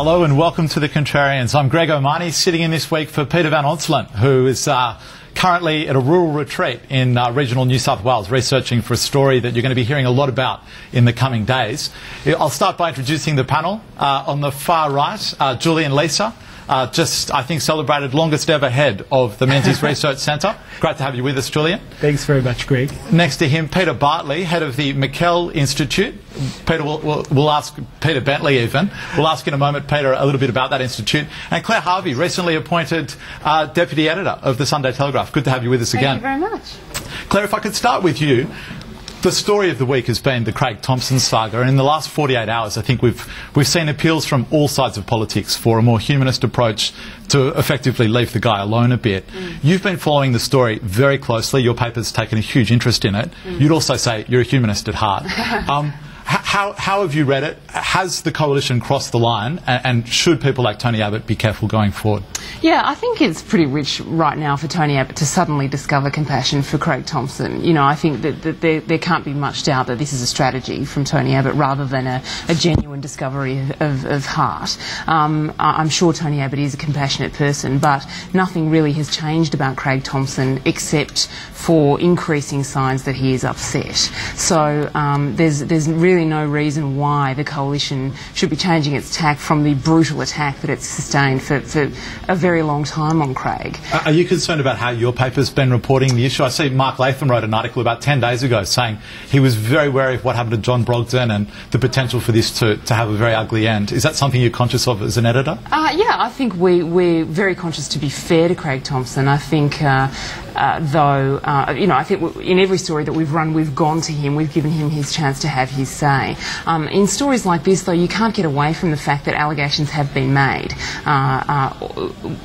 Hello and welcome to the Contrarians. I'm Greg O'Mahony, sitting in this week for Peter Van Onselen, who is currently at a rural retreat in regional New South Wales, researching for a story that you're going to be hearing a lot about in the coming days. I'll start by introducing the panel. On the far right, Julie and Lisa, just, I think, celebrated longest ever head of the Menzies Research Centre. Great to have you with us, Julian. Thanks very much, Greg. Next to him, Peter Bartley, head of the McKell Institute. Peter, we'll ask Peter Bentley even. We'll ask in a moment, Peter, a little bit about that institute. And Claire Harvey, recently appointed Deputy Editor of the Sunday Telegraph. Good to have you with us again. Thank you very much. Claire, if I could start with you. The story of the week has been the Craig Thompson saga, and in the last 48 hours I think we've seen appeals from all sides of politics for a more humanist approach to effectively leave the guy alone a bit. You've been following the story very closely. Your paper's taken a huge interest in it. You'd also say you're a humanist at heart. How have you read it? Has the coalition crossed the line, and should people like Tony Abbott be careful going forward? Yeah, I think it's pretty rich right now for Tony Abbott to suddenly discover compassion for Craig Thompson. You know, I think that there can't be much doubt that this is a strategy from Tony Abbott rather than a genuine discovery of heart. I'm sure Tony Abbott is a compassionate person, but nothing really has changed about Craig Thompson except for increasing signs that he is upset. So there's really no reason why the coalition should be changing its tack from the brutal attack that it's sustained for a very long time on Craig. Are you concerned about how your paper's been reporting the issue? I see Mark Latham wrote an article about 10 days ago saying he was very wary of what happened to John Brogden and the potential for this to have a very ugly end. Is that something you're conscious of as an editor? Yeah, I think we're very conscious to be fair to Craig Thompson. I think I think in every story that we've run, we've gone to him, we've given him his chance to have his say. In stories like this, though, you can't get away from the fact that allegations have been made.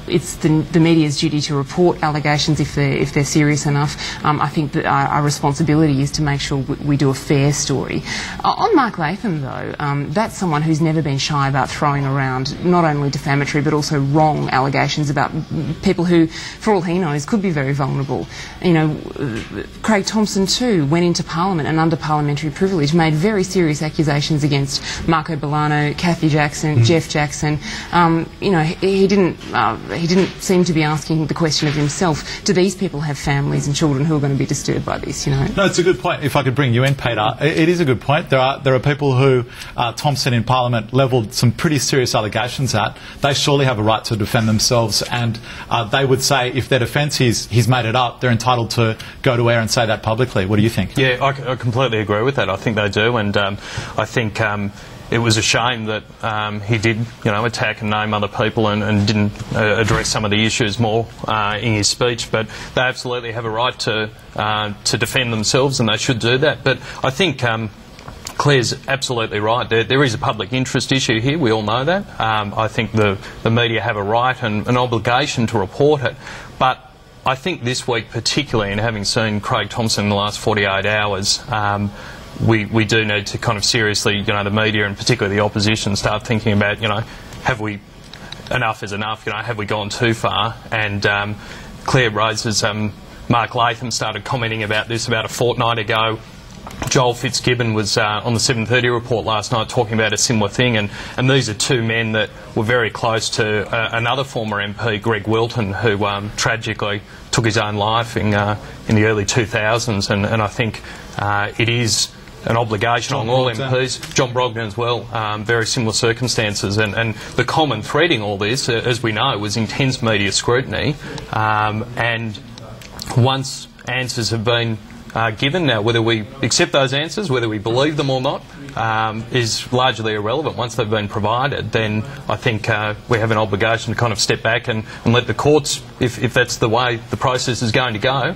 It's the media's duty to report allegations if they're serious enough. I think that our responsibility is to make sure we do a fair story. On Mark Latham, though, that's someone who's never been shy about throwing around not only defamatory but also wrong allegations about people who, for all he knows, could be very vulnerable. You know, Craig Thompson too went into Parliament and under parliamentary privilege made very serious accusations against Marco Bolano, Kathy Jackson, Jeff Jackson. You know, he didn't seem to be asking the question of himself: do these people have families and children who are going to be disturbed by this? You know. No, it's a good point. If I could bring you in, Peter, it is a good point. There are people who Thompson in Parliament levelled some pretty serious allegations at. They surely have a right to defend themselves, and they would say if their defence is he's made it up, they're entitled to go to air and say that publicly. What do you think? Yeah, I completely agree with that. I think they do, and I think it was a shame that he did, attack and name other people and didn't address some of the issues more in his speech. But they absolutely have a right to defend themselves, and they should do that. But I think Claire's absolutely right. There is a public interest issue here. We all know that. I think the media have a right and an obligation to report it. But I think this week particularly, and having seen Craig Thompson in the last 48 hours, we do need to kind of seriously, the media and particularly the opposition start thinking about, have we, enough is enough, have we gone too far? And Claire raises, Mark Latham started commenting about this about a fortnight ago. Joel Fitzgibbon was on the 7:30 report last night talking about a similar thing, and these are two men that were very close to another former MP, Greg Wilton, who tragically took his own life in the early 2000s, and I think it is an obligation on all MPs. John Brogden as well, very similar circumstances, and the common thread in all this, as we know, was intense media scrutiny, and once answers have been given. Now, whether we accept those answers, whether we believe them or not, is largely irrelevant. Once they've been provided, then I think we have an obligation to kind of step back and let the courts, if that's the way the process is going to go,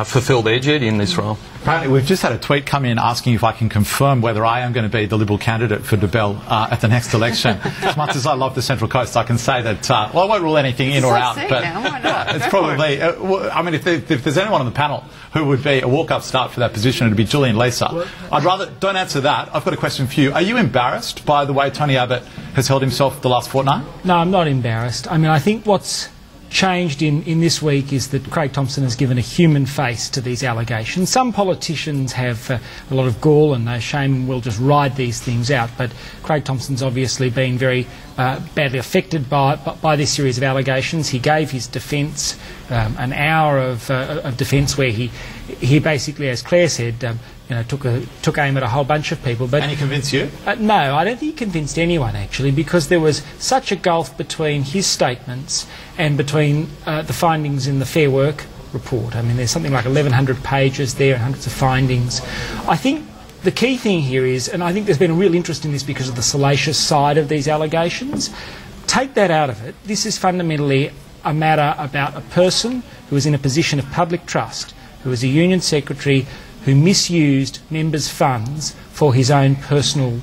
fulfil their duty in this role. Apparently, we've just had a tweet come in asking if I can confirm whether I am going to be the Liberal candidate for DeBell at the next election. As much as I love the Central Coast, I can say that, well, I won't rule anything in or out, but it's probably, I mean, if there's anyone on the panel who would be a walk-up start for that position, it would be Julie and Lisa. I'd rather, don't answer that. I've got a question for you. Are you embarrassed by the way Tony Abbott has held himself the last fortnight? No, I'm not embarrassed. I mean, I think what's changed in this week is that Craig Thomson has given a human face to these allegations. Some politicians have a lot of gall and no shame and will just ride these things out, but Craig Thomson's obviously been very badly affected by this series of allegations. He gave his defence an hour of defence where he basically, as Claire said, took aim at a whole bunch of people. But and he convinced you? No, I don't think he convinced anyone, actually, because there was such a gulf between his statements and between the findings in the Fair Work report. I mean, there's something like 1,100 pages there and hundreds of findings. I think the key thing here is, and I think there's been a real interest in this because of the salacious side of these allegations, take that out of it. This is fundamentally a matter about a person who is in a position of public trust, who is a union secretary, who misused members' funds for his own personal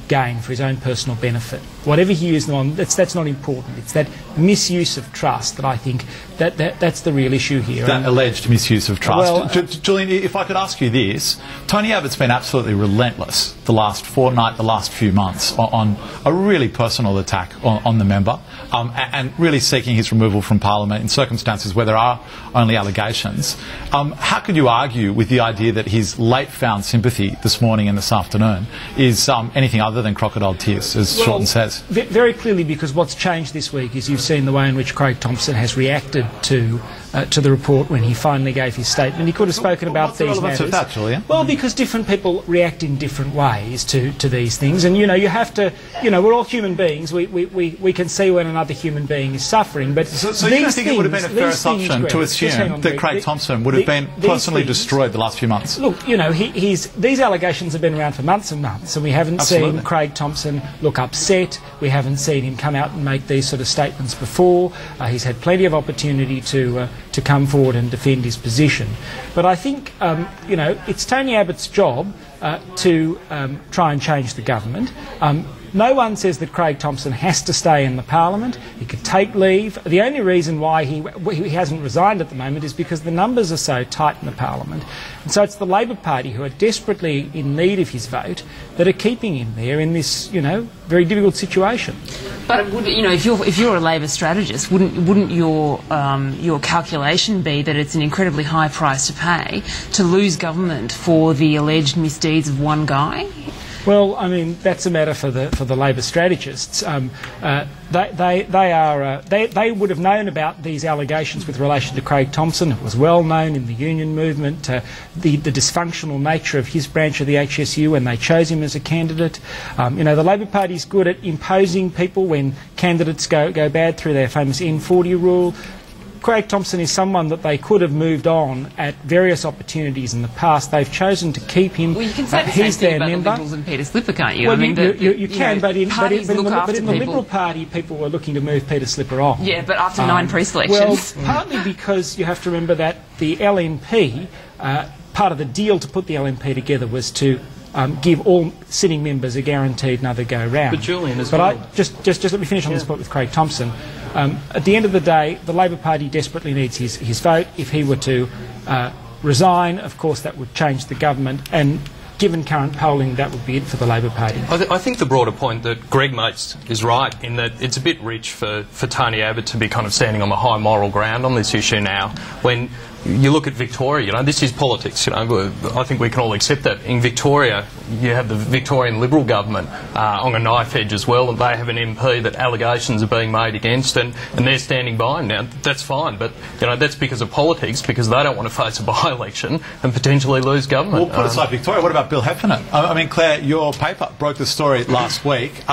gain, for his own personal benefit. Whatever he used them on, that's not important. It's that misuse of trust that I think that's the real issue here. That alleged misuse of trust. Well, Julian, if I could ask you this, Tony Abbott's been absolutely relentless the last fortnight, the last few months on a really personal attack on the member and really seeking his removal from Parliament in circumstances where there are only allegations. How could you argue with the idea that his late found sympathy this morning and this afternoon is anything other than crocodile tears, as Shorten says? Very clearly, because what's changed this week is you've seen the way in which Craig Thomson has reacted to the report when he finally gave his statement. He could have spoken about these matters. What's the relevance of that, Julian? Well, because different people react in different ways to these things, and you have to. We're all human beings. We can see when another human being is suffering, but so you don't think it would have been a fair assumption to assume that Craig Thomson would have been personally destroyed the last few months? Look, these allegations have been around for months and months, and we haven't seen Craig Thomson look upset. We haven't seen him come out and make these sort of statements before. He's had plenty of opportunity to come forward and defend his position. But I think, it's Tony Abbott's job to try and change the government. No one says that Craig Thomson has to stay in the Parliament. He could take leave. The only reason why he hasn't resigned at the moment is because the numbers are so tight in the Parliament. And so it's the Labor Party, who are desperately in need of his vote, that are keeping him there in this, very difficult situation. But if you're a Labor strategist, wouldn't your calculation be that it's an incredibly high price to pay to lose government for the alleged misdeeds of one guy? Well, I mean, that's a matter for the Labor strategists. They would have known about these allegations with relation to Craig Thomson. It was well known in the union movement, the dysfunctional nature of his branch of the HSU when they chose him as a candidate. The Labor Party is good at imposing people when candidates go bad through their famous N40 rule. Craig Thomson is someone that they could have moved on at various opportunities in the past. They've chosen to keep him. Well, you can say the same thing about the Liberals and Peter Slipper, can't you? Well, you can, but in the people. Liberal Party, people were looking to move Peter Slipper on. Yeah, but after 9 pre-selections. Well, partly because you have to remember that the LNP, part of the deal to put the LNP together was to give all sitting members a guaranteed another go-round. But Julian, just let me finish on this point with Craig Thomson. At the end of the day, the Labor Party desperately needs his vote. If he were to resign, of course, that would change the government, and given current polling, that would be it for the Labor Party. I think the broader point that Greg makes is right, in that it's a bit rich for Tony Abbott to be kind of standing on the high moral ground on this issue now, when you look at Victoria, this is politics, I think we can all accept that. In Victoria, you have the Victorian Liberal government on a knife edge as well, and they have an MP that allegations are being made against, and they're standing by him now. That's fine, but that's because of politics, because they don't want to face a by-election and potentially lose government. Well, put aside Victoria, what about Bill Heffernan? I mean, Claire, your paper broke the story last week.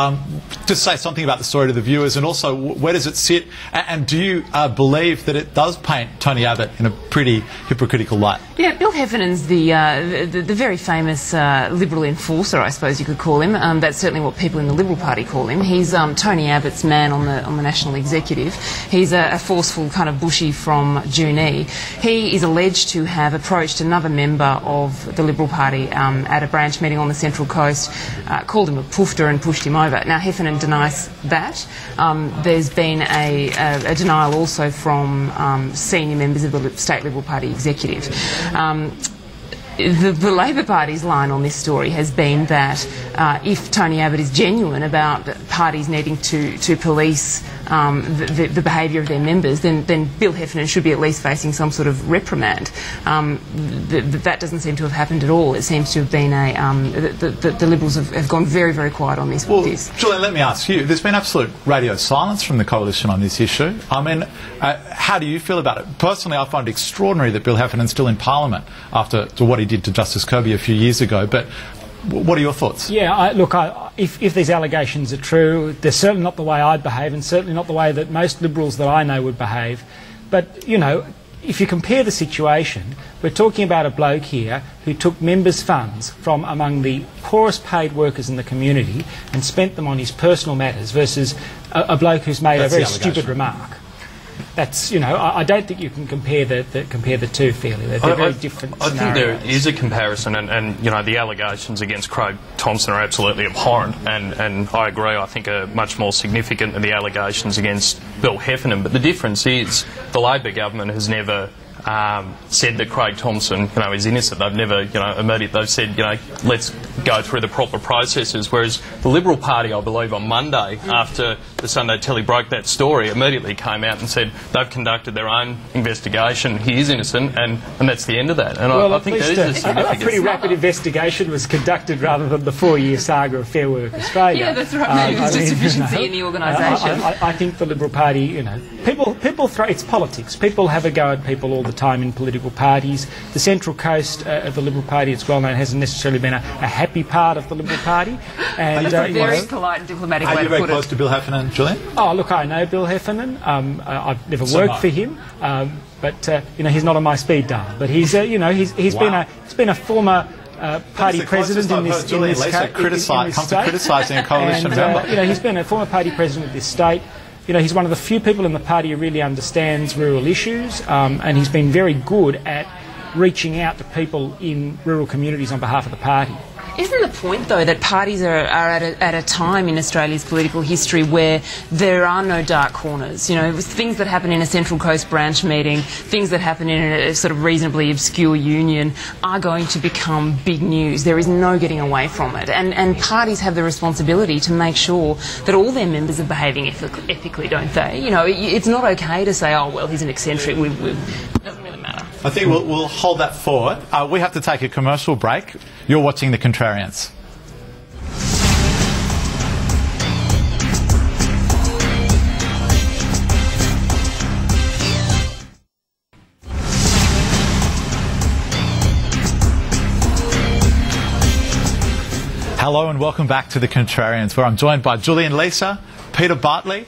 Just say something about the story to the viewers, and also where does it sit, and do you believe that it does paint Tony Abbott in a pretty hypocritical light? Yeah, Bill Heffernan's the very famous Liberal enforcer, I suppose you could call him. That's certainly what people in the Liberal Party call him. He's Tony Abbott's man on the National Executive. He's a forceful kind of bushy from Junee. He is alleged to have approached another member of the Liberal Party at a branch meeting on the Central Coast, called him a poofter and pushed him over. Now, Heffernan denies that. There's been a denial also from senior members of the State Liberal Party executive. The Labor Party's line on this story has been that if Tony Abbott is genuine about parties needing to police the behaviour of their members, then Bill Heffernan should be at least facing some sort of reprimand. That doesn't seem to have happened at all. It seems to have been the Liberals have gone very, very quiet on this. Well, Julian, let me ask you. There's been absolute radio silence from the coalition on this issue. I mean, how do you feel about it? Personally, I find it extraordinary that Bill Heffernan's still in Parliament after what he did to Justice Kirby a few years ago. But what are your thoughts? Yeah, if these allegations are true, they're certainly not the way I'd behave, and certainly not the way that most Liberals that I know would behave. But, you know, if you compare the situation, we're talking about a bloke here who took members' funds from among the poorest paid workers in the community and spent them on his personal matters versus a bloke who's made a very stupid remark. That's, you know, I don't think you can compare the two fairly. They're very different scenarios. I think there is a comparison, and you know, the allegations against Craig Thompson are absolutely abhorrent, and I agree, I think are much more significant than the allegations against Bill Heffernan. But the difference is the Labor government has never said that Craig Thompson, you know, is innocent. They've never, you know, admitted. They've said, you know, let's go through the proper processes. Whereas the Liberal Party, I believe, on Monday, after the Sunday Telly broke that story, immediately came out and said they've conducted their own investigation. He is innocent, and that's the end of that. And well, I think that is a significant. A pretty rapid investigation was conducted rather than the 4-year saga of Fair Work Australia. Yeah, that's right. There's just efficiency in the organisation. I think the Liberal Party, you know, people throw, it's politics. People have a go at people all the time in political parties. The Central Coast of the Liberal Party, it's well known, hasn't necessarily been a happy part of the Liberal Party. And very polite and diplomatic way to put it. Are you very close to Bill Heffernan, Julian? Oh, look, I know Bill Heffernan. I've never worked for him, but you know, he's not on my speed dial. But he's you know, he's been a former party president in this state. Criticising a coalition member. You know, he's been a former party president of this state. You know, he's one of the few people in the party who really understands rural issues, and he's been very good at reaching out to people in rural communities on behalf of the party. Isn't the point, though, that parties are at a time in Australia's political history where there are no dark corners? You know, things that happen in a Central Coast branch meeting, things that happen in a sort of reasonably obscure union are going to become big news. There is no getting away from it. And parties have the responsibility to make sure that all their members are behaving ethically, don't they? You know, it's not okay to say, oh, well, he's an eccentric. It doesn't really matter. I think we'll hold that forward. We have to take a commercial break. You're watching The Contrarians. Hello and welcome back to The Contrarians, where I'm joined by Julian Lisa, Peter Bartley,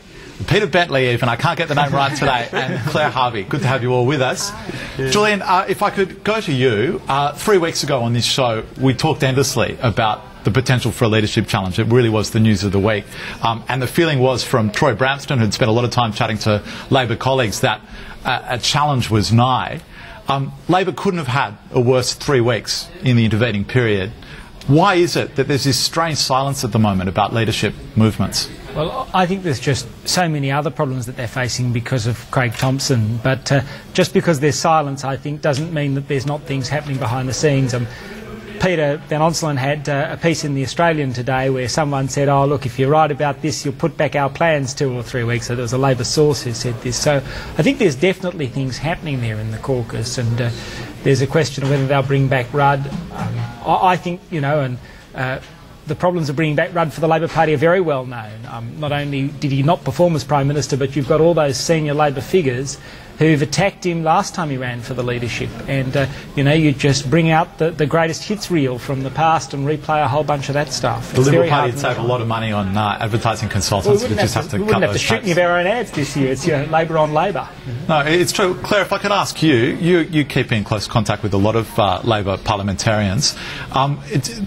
Peter Bentley even, I can't get the name right today, and Claire Harvey. Good to have you all with us. Yeah. Julian, if I could go to you, 3 weeks ago on this show we talked endlessly about the potential for a leadership challenge. It really was the news of the week. And the feeling was from Troy Bramston, who'd spent a lot of time chatting to Labor colleagues, that a challenge was nigh. Labor couldn't have had a worse 3 weeks in the intervening period. Why is it that there's this strange silence at the moment about leadership movements? Well, I think there's just so many other problems that they're facing because of Craig Thompson. But just because there's silence, I think, doesn't mean that there's not things happening behind the scenes. Peter Van Onselen had a piece in The Australian today where someone said, oh, look, if you're right about this, you'll put back our plans 2 or 3 weeks. So there was a Labor source who said this. So I think there's definitely things happening there in the caucus, and there's a question of whether they'll bring back Rudd. I think, you know, and the problems of bringing back Rudd for the Labor Party are very well known. Not only did he not perform as Prime Minister, but you've got all those senior Labor figures who've attacked him last time he ran for the leadership. And, you know, you just bring out the greatest hits reel from the past and replay a whole bunch of that stuff. The Liberal Party would save a lot of money on advertising consultants. We wouldn't have to shoot any of our own ads this year. It's Labor on Labor. No, it's true. Claire, if I could ask you keep in close contact with a lot of Labor parliamentarians.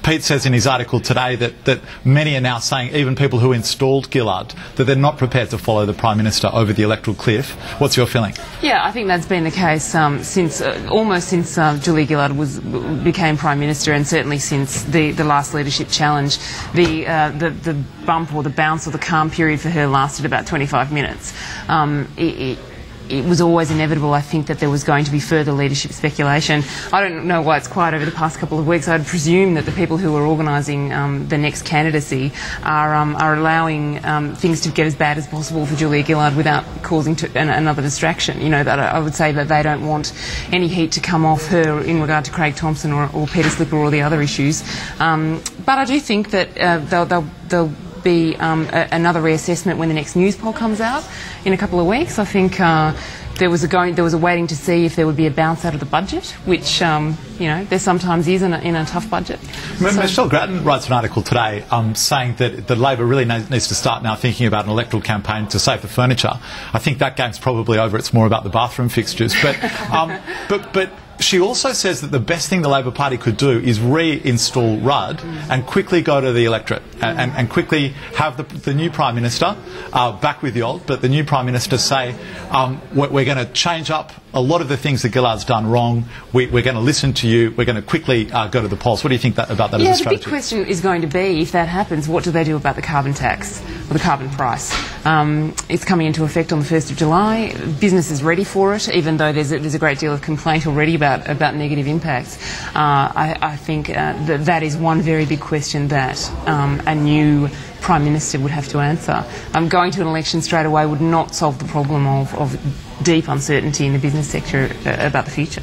Pete says in his article today that many are now saying, even people who installed Gillard, that they're not prepared to follow the Prime Minister over the electoral cliff. What's your feeling? Yeah, I think that's been the case almost since Julia Gillard became Prime Minister, and certainly since the last leadership challenge. The bump or the bounce or the calm period for her lasted about 25 minutes. it was always inevitable, I think, that there was going to be further leadership speculation. I don't know why it's quiet over the past couple of weeks. I'd presume that the people who are organising the next candidacy are allowing things to get as bad as possible for Julia Gillard without causing another distraction. You know, that I would say that they don't want any heat to come off her in regard to Craig Thompson or Peter Slipper or the other issues. But I do think that they'll be another reassessment when the next news poll comes out in a couple of weeks. I think there was a waiting to see if there would be a bounce out of the budget, which you know, there sometimes is in a tough budget. Michelle Grattan writes an article today saying that the Labor really needs to start now thinking about an electoral campaign to save the furniture. I think that game's probably over. It's more about the bathroom fixtures. But she also says that the best thing the Labor Party could do is reinstall Rudd and quickly go to the electorate and quickly have the new Prime Minister back with the old, but the new Prime Minister say, we're going to change up a lot of the things that Gillard's done wrong. We're going to listen to you. We're going to quickly go to the polls. What do you think about that as a strategy? The big question is going to be, if that happens, what do they do about the carbon tax or the carbon price? It's coming into effect on the 1st of July. Business is ready for it, even though there's a great deal of complaint already about negative impacts. I think that is one very big question that a new Prime Minister would have to answer. Going to an election straight away would not solve the problem of deep uncertainty in the business sector about the future.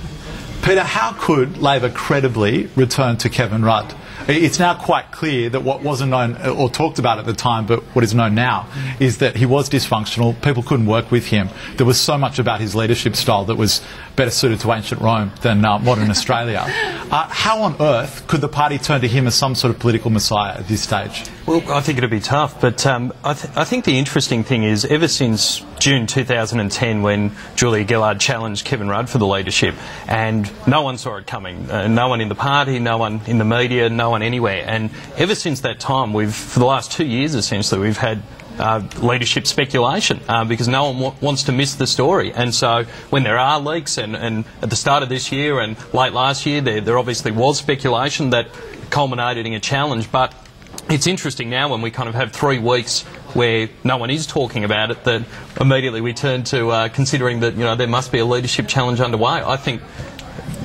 Peter, how could Labor credibly return to Kevin Rudd? It's now quite clear that what wasn't known or talked about at the time, but what is known now, is that he was dysfunctional. People couldn't work with him. There was so much about his leadership style that was better suited to ancient Rome than modern Australia. How on earth could the party turn to him as some sort of political messiah at this stage? Well, I think it'd be tough, but I think the interesting thing is, ever since June 2010, when Julia Gillard challenged Kevin Rudd for the leadership, and no one saw it coming, no one in the party, no one in the media, no one anywhere, and ever since that time, for the last 2 years essentially, we've had leadership speculation because no one wants to miss the story. And so when there are leaks, and at the start of this year and late last year, there obviously was speculation that culminated in a challenge. But it's interesting now, when we kind of have 3 weeks where no one is talking about it, that immediately we turn to considering that, you know, there must be a leadership challenge underway. I think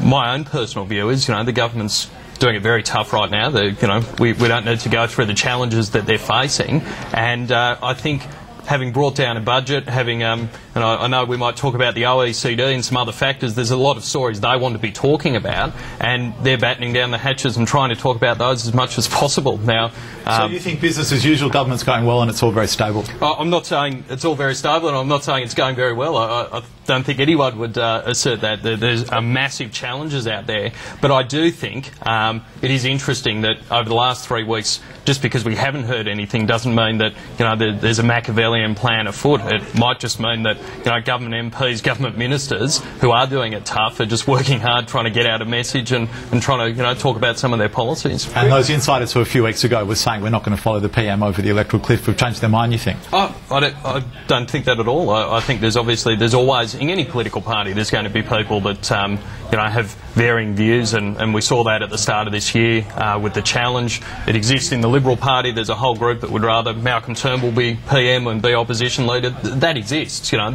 my own personal view is, you know, the government's doing it very tough right now. You know, we don't need to go through the challenges that they're facing, and I think having brought down a budget, having and I know we might talk about the OECD and some other factors, there's a lot of stories they want to be talking about, and they're battening down the hatches and trying to talk about those as much as possible. Now, so you think business as usual, government's going well and it's all very stable? I'm not saying it's all very stable, and I'm not saying it's going very well. I don't think anyone would assert that. There's massive challenges out there, but I do think it is interesting that over the last 3 weeks, just because we haven't heard anything doesn't mean that, you know, there's a Machiavellian plan afoot. It might just mean that, you know, government MPs, government ministers who are doing it tough are just working hard trying to get out a message and trying to, you know, talk about some of their policies. And those insiders who a few weeks ago were saying we're not going to follow the PM over the electoral cliff have changed their mind, you think? I don't think that at all. I think there's always, in any political party, there's going to be people that you know, have varying views, and we saw that at the start of this year with the challenge. It exists in the Liberal Party. There's a whole group that would rather Malcolm Turnbull be PM and be opposition leader. That exists. You know,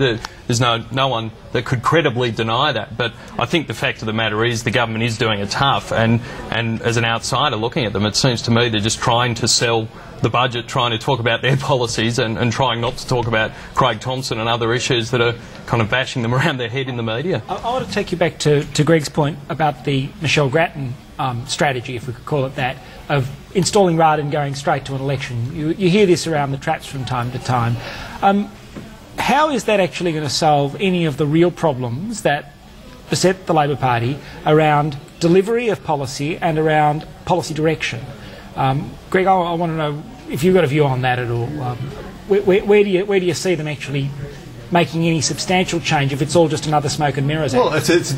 there's no one that could credibly deny that. But I think the fact of the matter is the government is doing it tough, and as an outsider looking at them, it seems to me they're just trying to sell the budget, trying to talk about their policies and trying not to talk about Craig Thompson and other issues that are kind of bashing them around their head in the media. I want to take you back to Greg's point about the Michelle Grattan strategy, if we could call it that, of installing Rudd and going straight to an election. You hear this around the traps from time to time. How is that actually going to solve any of the real problems that beset the Labor Party around delivery of policy and around policy direction? Greg, I want to know if you've got a view on that at all. Where do you see them actually making any substantial change if it's all just another smoke and mirrors? Well, it's a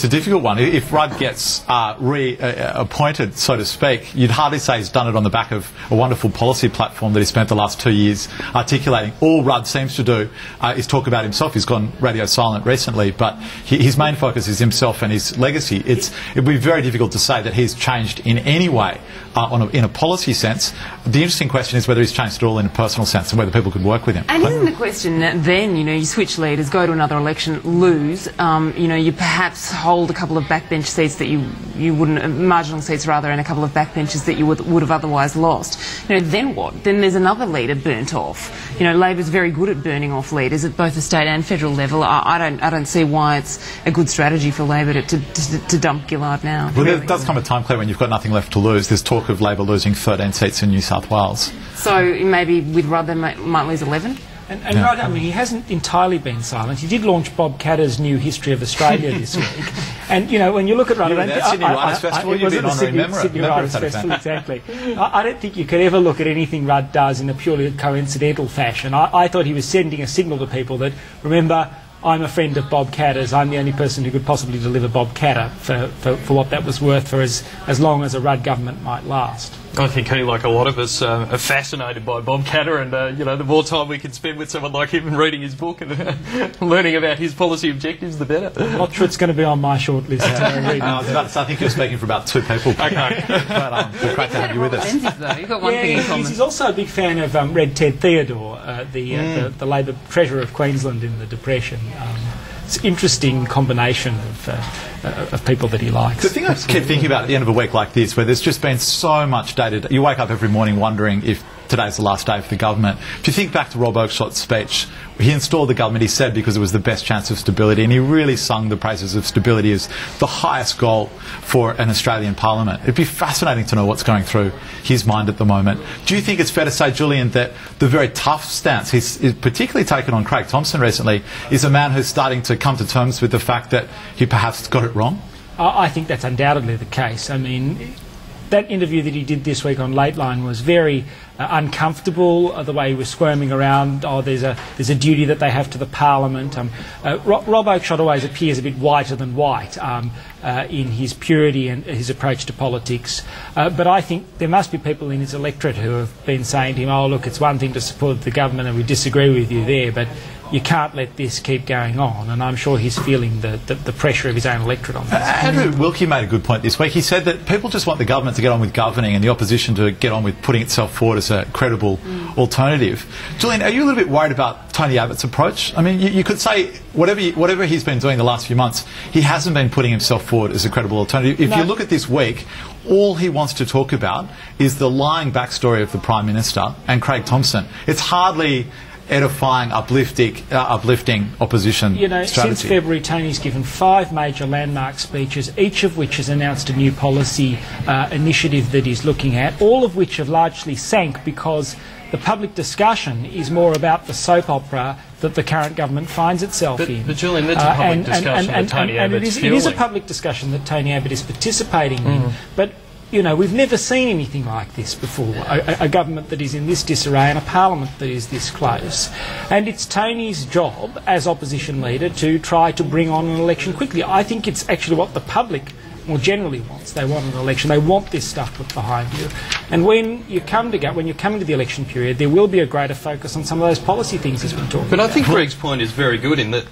difficult one. If Rudd gets reappointed, so to speak, you'd hardly say he's done it on the back of a wonderful policy platform that he spent the last 2 years articulating. All Rudd seems to do is talk about himself. He's gone radio silent recently, but his main focus is himself and his legacy. It'd be very difficult to say that he's changed in any way in a policy sense. The interesting question is whether he's changed at all in a personal sense and whether people could work with him. And isn't the question then, you know, you switch leaders, go to another election, lose. You perhaps hold a couple of backbench seats that you wouldn't, marginal seats rather, and a couple of backbenches that you would have otherwise lost. Then what? Then there's another leader burnt off. Labor's very good at burning off leaders at both the state and federal level. I don't see why it's a good strategy for Labor to dump Gillard now. Well, there does come a time, Claire, when you've got nothing left to lose. There's talk of Labor losing 13 seats in New South Wales. So maybe with Rudd they might lose 11? And Rudd, I mean, he hasn't entirely been silent. He did launch Bob Katter's new History of Australia this week. And, when you look at Rudd... Sydney Writers Festival, you've been honorary member of Sydney Writers Festival, exactly. I don't think you could ever look at anything Rudd does in a purely coincidental fashion. I thought he was sending a signal to people that, remember, I'm a friend of Bob Katter's. I'm the only person who could possibly deliver Bob Katter for what that was worth for as long as a Rudd government might last. I think he, like a lot of us, are fascinated by Bob Katter, and the more time we can spend with someone like him and reading his book and learning about his policy objectives, the better. I'm not sure it's going to be on my short list. I think you're speaking for about 2 people. Okay. But great to have you with us. You've got one thing in common. He's also a big fan of Red Ted Theodore, the Labor Treasurer of Queensland in the Depression. It's an interesting combination of people that he likes. The thing I keep thinking about at the end of a week like this, where there's just been so much data, you wake up every morning wondering if today's the last day for the government. If you think back to Rob Oakeshott's speech, he installed the government, he said, because it was the best chance of stability, and he really sung the praises of stability as the highest goal for an Australian parliament. It'd be fascinating to know what's going through his mind at the moment. Do you think it's fair to say, Julian, that the very tough stance he's particularly taken on Craig Thomson recently is a man who's starting to come to terms with the fact that he perhaps got it wrong? I think that's undoubtedly the case. I mean, that interview that he did this week on Lateline was very uncomfortable, the way he was squirming around. There's a duty that they have to the Parliament. Rob Oakeshott always appears a bit whiter than white in his purity and his approach to politics. But I think there must be people in his electorate who have been saying to him, oh, look, it's one thing to support the government and we disagree with you there, but you can't let this keep going on, and I'm sure he's feeling the pressure of his own electorate on this. Andrew Wilkie made a good point this week. He said that people just want the government to get on with governing and the opposition to get on with putting itself forward as a credible alternative. Julian, are you a little bit worried about Tony Abbott's approach? I mean, you could say whatever he's been doing the last few months, he hasn't been putting himself forward as a credible alternative. If you look at this week, all he wants to talk about is the lying backstory of the Prime Minister and Craig Thomson. It's hardly edifying, uplifting opposition strategy. Since February, Tony's given 5 major landmark speeches, each of which has announced a new policy initiative that he's looking at, all of which have largely sank because the public discussion is more about the soap opera that the current government finds itself in. But Julian, that's a public discussion that Tony Abbott's fueling. It is a public discussion that Tony Abbott is participating in, but we've never seen anything like this before, a government that is in this disarray and a parliament that is this close. And it's Tony's job as opposition leader to try to bring on an election quickly. I think it's actually what the public more generally wants. They want an election. They want this stuff put behind you. And when you're coming to the election period, there will be a greater focus on some of those policy things as we're talking about. But I think Greg's point is very good in that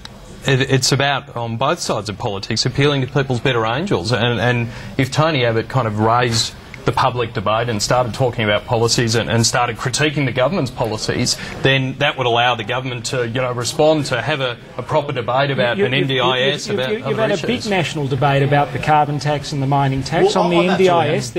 it's about, on both sides of politics, appealing to people's better angels. And if Tony Abbott kind of raised the public debate and started talking about policies and started critiquing the government's policies, then that would allow the government to, respond, to have a proper debate about an NDIS, about other issues. You've had a big national debate about the carbon tax and the mining tax. On the NDIS,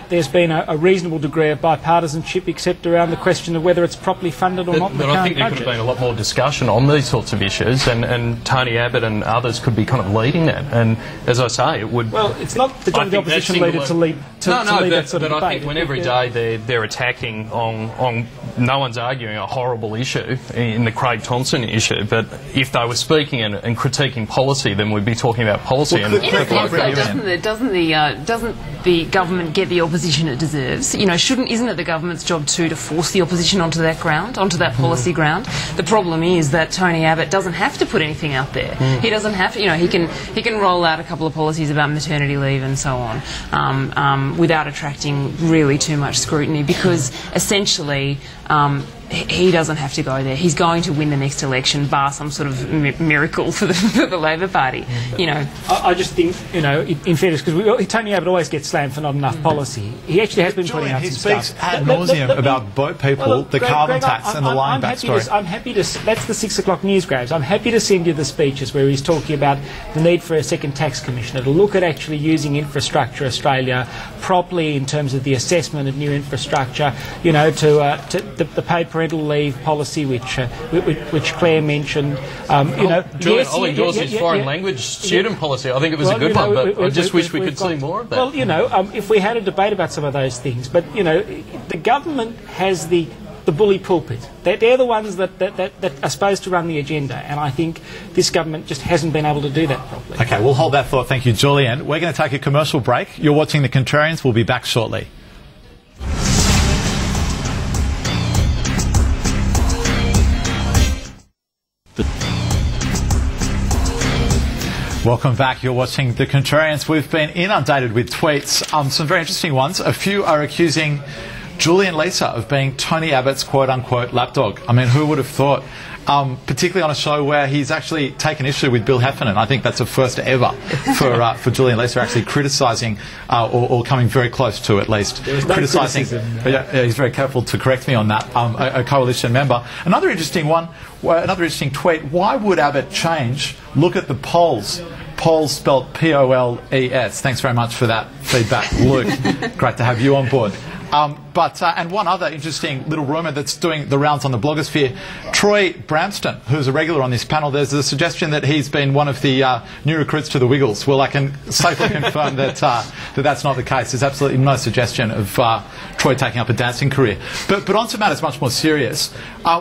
there's been a reasonable degree of bipartisanship, except around the question of whether it's properly funded or not in the current budget. But I think there could have been a lot more discussion on these sorts of issues, and Tony Abbott and others could be kind of leading that. And as I say, it would... Well, it's not the job of the opposition leader to lead but I think when every day they're attacking on no one's arguing a horrible issue in the Craig Thomson issue, but if they were speaking and critiquing policy, then we'd be talking about policy. Well, doesn't the government get the opposition it deserves? Isn't it the government's job too to force the opposition onto that ground, onto that policy ground? The problem is that Tony Abbott doesn't have to put anything out there. He doesn't have to. He can roll out a couple of policies about maternity leave and so on. Without attracting really too much scrutiny, because essentially he doesn't have to go there. He's going to win the next election, bar some sort of miracle for the Labor Party. You know, I just think, you know, in fairness, because Tony Abbott always gets slammed for not enough policy. He actually has been putting out some stuff. He speaks ad nauseum about boat people, the carbon tax, and the lying back story. I'm happy to. That's the 6 o'clock news grabs. I'm happy to send you the speeches where he's talking about the need for a second tax commissioner to look at actually using Infrastructure Australia properly in terms of the assessment of new infrastructure. You know, to the paid parental leave policy, which Claire mentioned. You know, Julian, I'll endorse his foreign language student policy. I think it was a good one, but I just wish we could see more of that. Well, you know, if we had a debate about some of those things, but you know, the government has the bully pulpit. They're the ones that are supposed to run the agenda, and I think this government just hasn't been able to do that properly. Okay, we'll hold that thought. Thank you, Julian. We're going to take a commercial break. You're watching The Contrarians. We'll be back shortly. Welcome back. You're watching The Contrarians. We've been inundated with tweets, some very interesting ones. A few are accusing Julian Leeser of being Tony Abbott's quote-unquote lapdog. I mean, who would have thought? Particularly on a show where he's actually taken issue with Bill Heffernan. I think that's a first ever for Julian Leeser actually criticising or coming very close to at least criticising. Yeah, he's very careful to correct me on that. A coalition member. Another interesting one. Another interesting tweet. Why would Abbott change? Look at the polls. Polls spelt P-O-L-E-S. Thanks very much for that feedback, Luke. Great to have you on board. And one other interesting little rumour that's doing the rounds on the blogosphere, Troy Bramston, who's a regular on this panel, there's a suggestion that he's been one of the new recruits to the Wiggles. Well, I can safely confirm that that's not the case. There's absolutely no suggestion of Troy taking up a dancing career. But on to matters much more serious.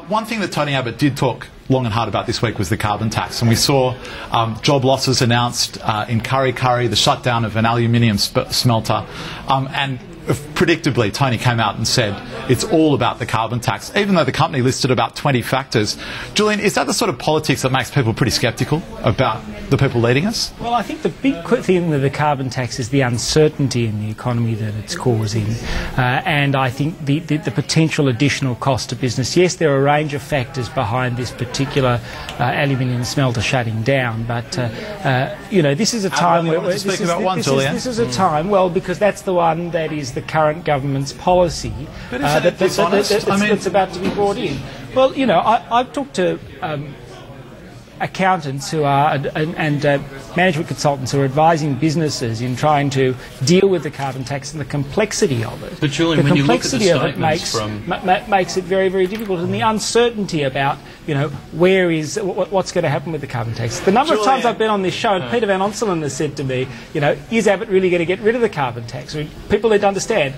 One thing that Tony Abbott did talk long and hard about this week was the carbon tax, and we saw job losses announced in Kurri Kurri, the shutdown of an aluminium smelter, and predictably, Tony came out and said it's all about the carbon tax, even though the company listed about 20 factors. Julian, is that the sort of politics that makes people pretty sceptical about the people leading us? Well, I think the big thing with the carbon tax is the uncertainty in the economy that it's causing, and I think the potential additional cost to business. Yes, there are a range of factors behind this particular aluminium smelter shutting down, but you know, this is a time where this is a time, well, because that's the one that is the current government's policy that's about to be brought in. Well, you know, I've talked to accountants who are and management consultants who are advising businesses in trying to deal with the carbon tax and the complexity of it. But Julian, when you look at the statements makes it very, very difficult, and the uncertainty about, you know, what's going to happen with the carbon tax. The number of times I've been on this show, and Peter Van Onselen has said to me, you know, is Abbott really going to get rid of the carbon tax? I mean, people need to understand,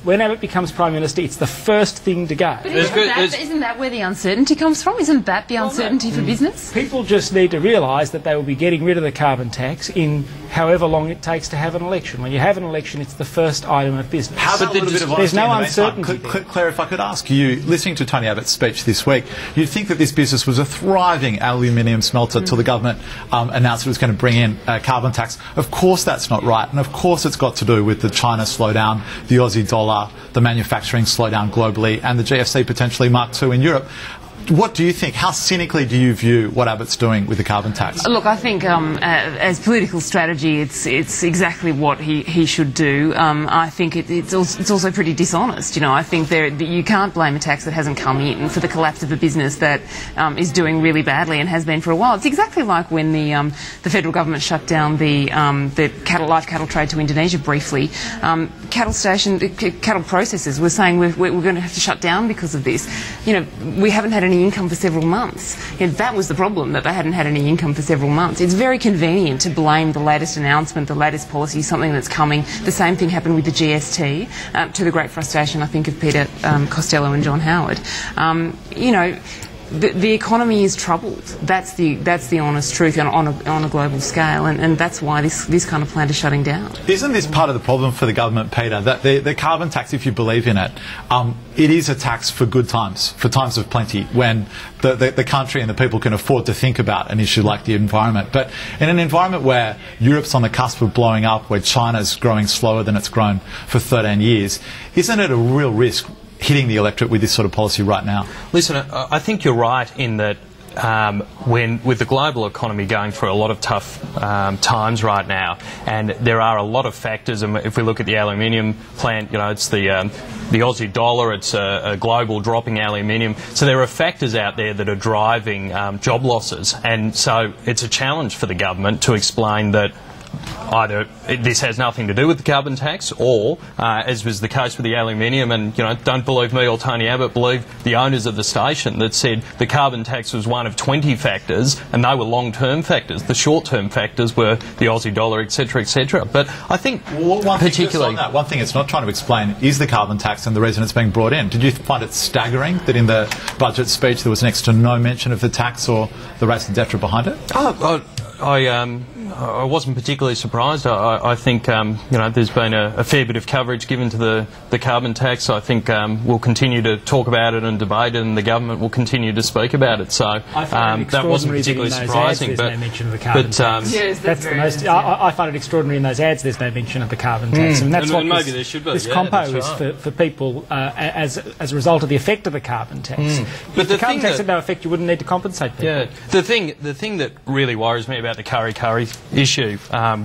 when Abbott becomes Prime Minister, it's the first thing to go. But isn't that where the uncertainty comes from? Isn't that the uncertainty for business? People just need to realise that they will be getting rid of the carbon tax in however long it takes to have an election. When you have an election, it's the first item of business. How about there's no uncertainty. Claire, if I could ask you, listening to Tony Abbott's speech this week, you'd think that this business was a thriving aluminium smelter till the government announced it was going to bring in a carbon tax. Of course that's not right, and of course it's got to do with the China slowdown, the Aussie dollar, the manufacturing slowdown globally, and the GFC potentially Mark II in Europe. What do you think? How cynically do you view what Abbott's doing with the carbon tax? Look, I think as political strategy, it's exactly what he should do. I think it's also pretty dishonest. You know, I think you can't blame a tax that hasn't come in for the collapse of a business that is doing really badly and has been for a while. It's exactly like when the federal government shut down the live cattle trade to Indonesia briefly. Cattle processors were saying we're going to have to shut down because of this. You know, we haven't had any income for several months. You know, that was the problem, that they hadn't had any income for several months. It's very convenient to blame the latest announcement, the latest policy, something that's coming. The same thing happened with the GST, to the great frustration, I think, of Peter Costello and John Howard. You know, the economy is troubled. That's the honest truth on a global scale, and that's why this kind of plant is shutting down. Isn't this part of the problem for the government, Peter? That the carbon tax, if you believe in it, it is a tax for good times, for times of plenty, when the country and the people can afford to think about an issue like the environment. But in an environment where Europe's on the cusp of blowing up, where China's growing slower than it's grown for 13 years, isn't it a real risk hitting the electorate with this sort of policy right now? Listen, I think you're right in that when with the global economy going through a lot of tough times right now, and there are a lot of factors. And if we look at the aluminium plant, it's the Aussie dollar, it's a global dropping aluminium. So there are factors out there that are driving job losses, and so it's a challenge for the government to explain that either this has nothing to do with the carbon tax, or, as was the case with the aluminium, and don't believe me or Tony Abbott, believe the owners of the station that said the carbon tax was one of 20 factors, and they were long-term factors. The short-term factors were the Aussie dollar, etc., etc. But I think, particularly one thing it's not trying to explain is the carbon tax and the reason it's being brought in. Did you find it staggering that in the budget speech there was next to no mention of the tax or the race and DEFRA behind it? I wasn't particularly surprised. I think there's been a fair bit of coverage given to the carbon tax. I think we'll continue to talk about it and debate it, and the government will continue to speak about it. So that wasn't particularly surprising. There's no mention of the carbon tax. Yes, that's the most. I find it extraordinary in those ads. There's no mention of the carbon tax, and that's what maybe there should be. This compo is for people as a result of the effect of the carbon tax. If the carbon tax had no effect, you wouldn't need to compensate people. Yeah, the thing that really worries me about the curry issue,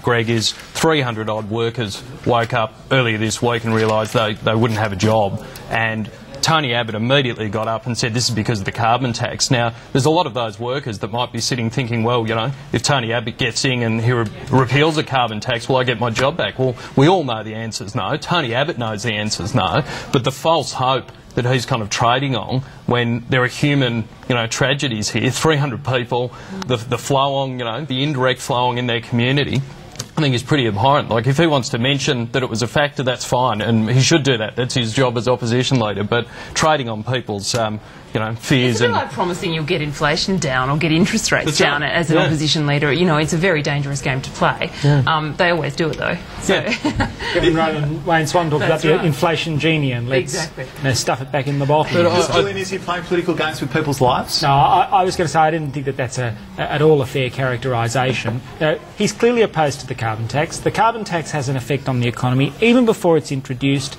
Greg, is 300 odd workers woke up earlier this week and realised they wouldn't have a job, and Tony Abbott immediately got up and said this is because of the carbon tax. Now, there's a lot of those workers that might be sitting thinking, well, if Tony Abbott gets in and he repeals the carbon tax, will I get my job back? Well, we all know the answer's no. Tony Abbott knows the answer's no. But the false hope that he's kind of trading on when there are human, tragedies here, 300 people, the flow-on, the indirect flow-on in their community, I think is pretty abhorrent. Like, if he wants to mention that it was a factor, that's fine, and he should do that. That's his job as opposition leader. But trading on people's, fears it's a bit like promising you'll get inflation down or get interest rates down as an opposition leader. It's a very dangerous game to play. Yeah. They always do it, though. So. Kevin Rowe and Wayne Swan talked about the inflation genie, and let's stuff it back in the bottle. Is he playing political games with people's lives? No, I was going to say I didn't think that that's at all a fair characterisation. He's clearly opposed to the carbon tax. The carbon tax has an effect on the economy. Even before it's introduced,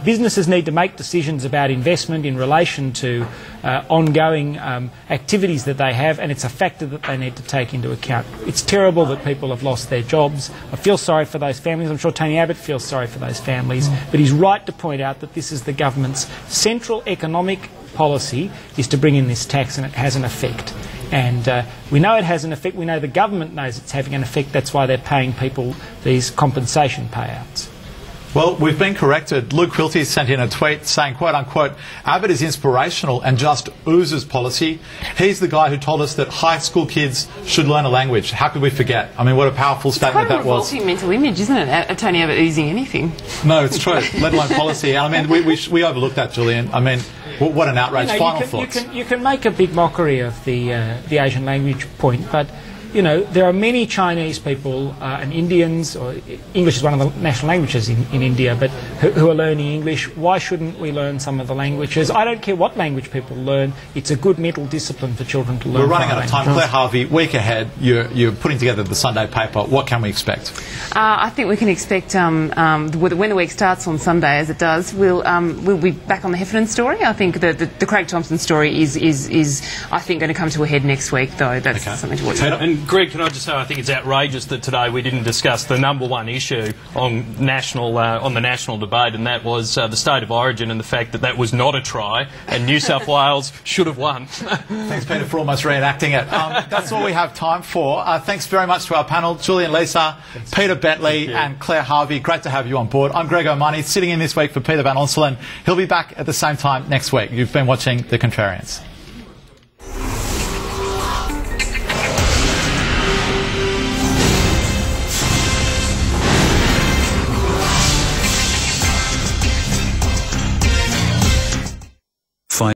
businesses need to make decisions about investment in relation to ongoing activities that they have, and it's a factor that they need to take into account. It's terrible that people have lost their jobs. I feel sorry for those families. I'm sure Tony Abbott feels sorry for those families. But he's right to point out that this is the government's central economic policy, is to bring in this tax, and it has an effect. And we know it has an effect. We know the government knows it's having an effect. That's why they're paying people these compensation payouts. Well, we've been corrected. Luke Quilty sent in a tweet saying, quote unquote, Abbott is inspirational and just oozes policy. He's the guy who told us that high school kids should learn a language. How could we forget? I mean, what a powerful statement that was. It's quite a revolting mental image, isn't it? Tony Abbott oozing anything. No, it's true, let alone policy. And I mean, we overlooked that, Julian. I mean, what an outrage. Final thoughts. You can make a big mockery of the Asian language point, but there are many Chinese people and Indians, or English is one of the national languages in India, but who are learning English. Why shouldn't we learn some of the languages? I don't care what language people learn. It's a good mental discipline for children to learn. We're running out of time. Claire Harvey, week ahead, you're putting together the Sunday paper. What can we expect? I think we can expect when the week starts on Sunday, as it does, we'll be back on the Heffernan story. I think the Craig Thompson story is I think going to come to a head next week, though. That's something to watch. And Greg, can I just say, I think it's outrageous that today we didn't discuss the number one issue on the national debate, and that was the state of origin and the fact that was not a try, and New South Wales should have won. Thanks, Peter, for almost reenacting it. That's all we have time for. Thanks very much to our panel, Julian Lisa, Peter Bentley and Claire Harvey. Great to have you on board. I'm Greg O'Mahony, sitting in this week for Peter Van Onselen. He'll be back at the same time next week. You've been watching The Contrarians.